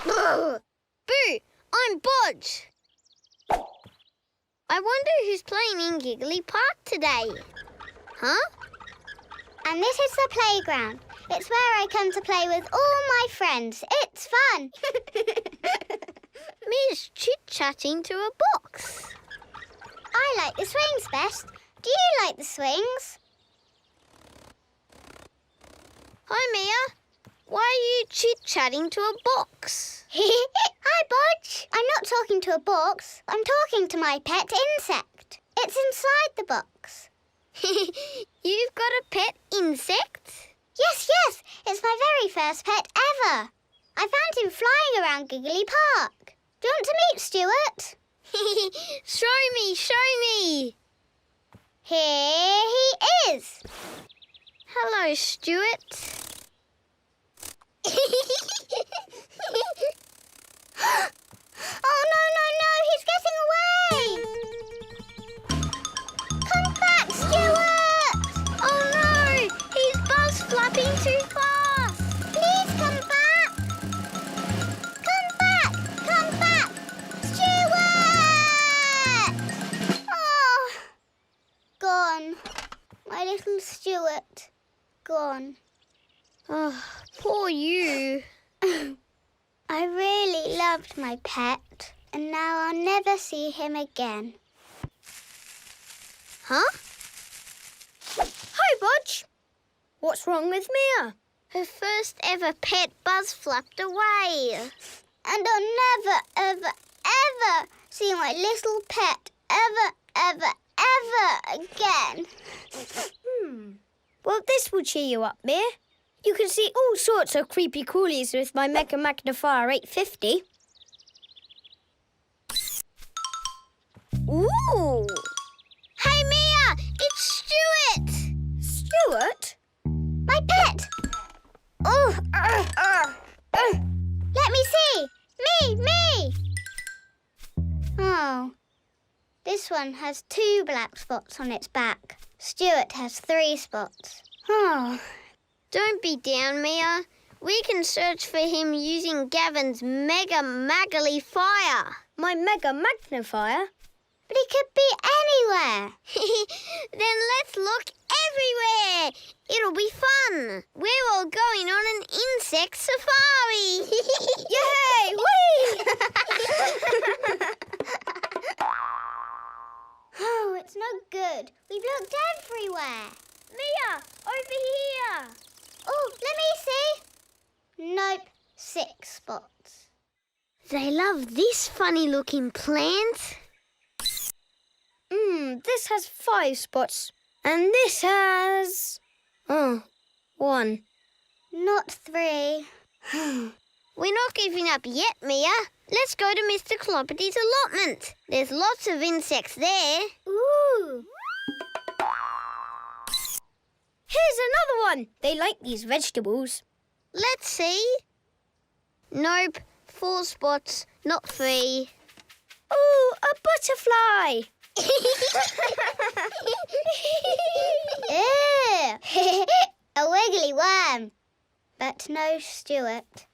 Boo! I'm BOJ. I wonder who's playing in Giggly Park today. Huh? And this is the playground. It's where I come to play with all my friends. It's fun. Mia's chit-chatting to a box. I like the swings best. Do you like the swings? Hi, Mia. Why are you chit-chatting to a box? Hi, BOJ. I'm not talking to a box. I'm talking to my pet insect. It's inside the box. You've got a pet insect? Yes. It's my very first pet ever. I found him flying around Giggly Park. Do you want to meet Stuart? Show me. Here he is. Hello, Stuart. Oh, no, he's getting away. Come back, Stuart. Oh, no, he's buzz flapping too fast. Please come back. Come back. Stuart! Oh, gone. My little Stuart, gone. Oh, poor you. I really loved my pet, and now I'll never see him again. Huh? Hi, BOJ. What's wrong with Mia? Her first ever pet buzz flapped away. And I'll never, ever see my little pet ever again. Well, this will cheer you up, Mia. You can see all sorts of creepy crawlies with my Mega Magnifier 850. Ooh! Hey, Mia! It's Stuart! Stuart? My pet! Oh, let me see! Me! Oh, this one has 2 black spots on its back. Stuart has 3 spots. Oh. Don't be down, Mia. We can search for him using Gavin's Mega Magnifier. My Mega Magnifier? But he could be anywhere. Then let's look everywhere. It'll be fun. We're all going on an insect safari. Yay! Whee! Oh, it's no good. We've looked everywhere. Mia, over here. Oh, let me see. Nope, 6 spots. They love this funny-looking plant. This has 5 spots. And this has... 1. Not 3. We're not giving up yet, Mia. Let's go to Mr Cloppity's allotment. There's lots of insects there. Ooh. Here's another one. They like these vegetables. Let's see. Nope, 4 spots, not 3. Ooh, a butterfly. Ew. A wiggly worm. But no Stuart.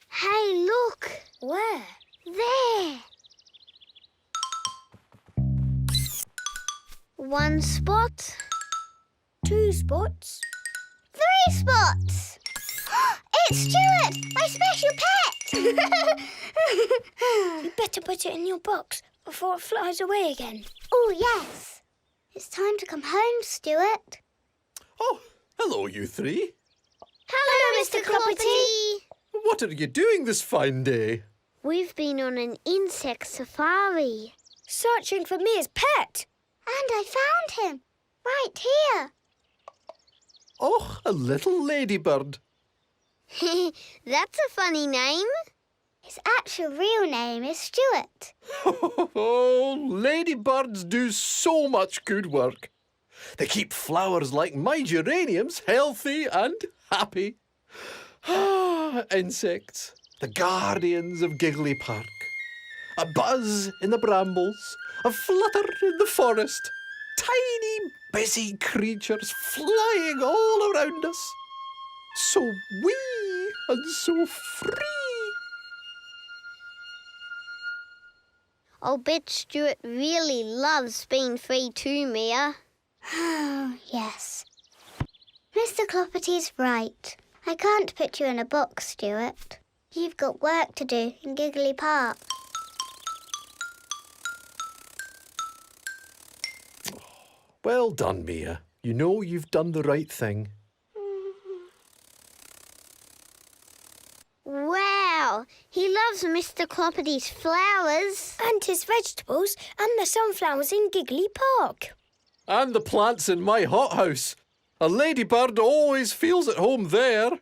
Hey, look. Where? There. 1 spot. 2 spots. 3 spots. It's Stuart, my special pet. You better put it in your box before it flies away again. Oh, yes. It's time to come home, Stuart. Oh, hello, you 3. Hello, Mr Cloppity. What are you doing this fine day? We've been on an insect safari. Searching for Mia's pet. And I found him. Right here. Oh, a little ladybird. That's a funny name. His actual real name is Stuart. Oh, ladybirds do so much good work. They keep flowers like my geraniums healthy and happy. Ah, insects, the guardians of Giggly Park. A buzz in the brambles, a flutter in the forest. Tiny, busy creatures flying all around us. So wee and so free. I'll bet Stuart really loves being free too, Mia. Oh, yes. Mr Cloppity's right. I can't put you in a box, Stuart. You've got work to do in Giggly Park. Well done, Mia. You know you've done the right thing. Wow, he loves Mr Cloppity's flowers. And his vegetables and the sunflowers in Giggly Park. And the plants in my hothouse. A ladybird always feels at home there.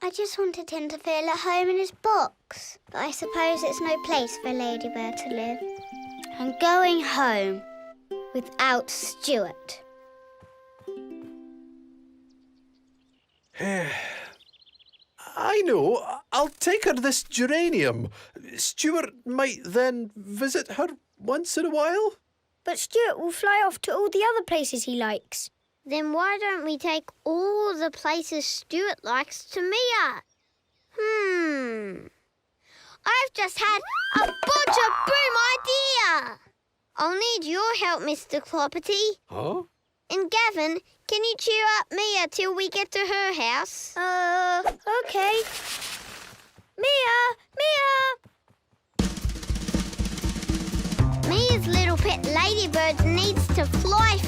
I just wanted him to feel at home in his box. But I suppose it's no place for a ladybird to live. I'm going home without Stuart. I know. I'll take her this geranium. Stuart might then visit her once in a while. But Stuart will fly off to all the other places he likes. Then why don't we take all the places Stuart likes to Mia? I've just had a BOJ boom idea. I'll need your help, Mr Cloppity. Huh? And Gavin, can you cheer up Mia till we get to her house? Okay. Mia! Mia's little pet ladybird needs to fly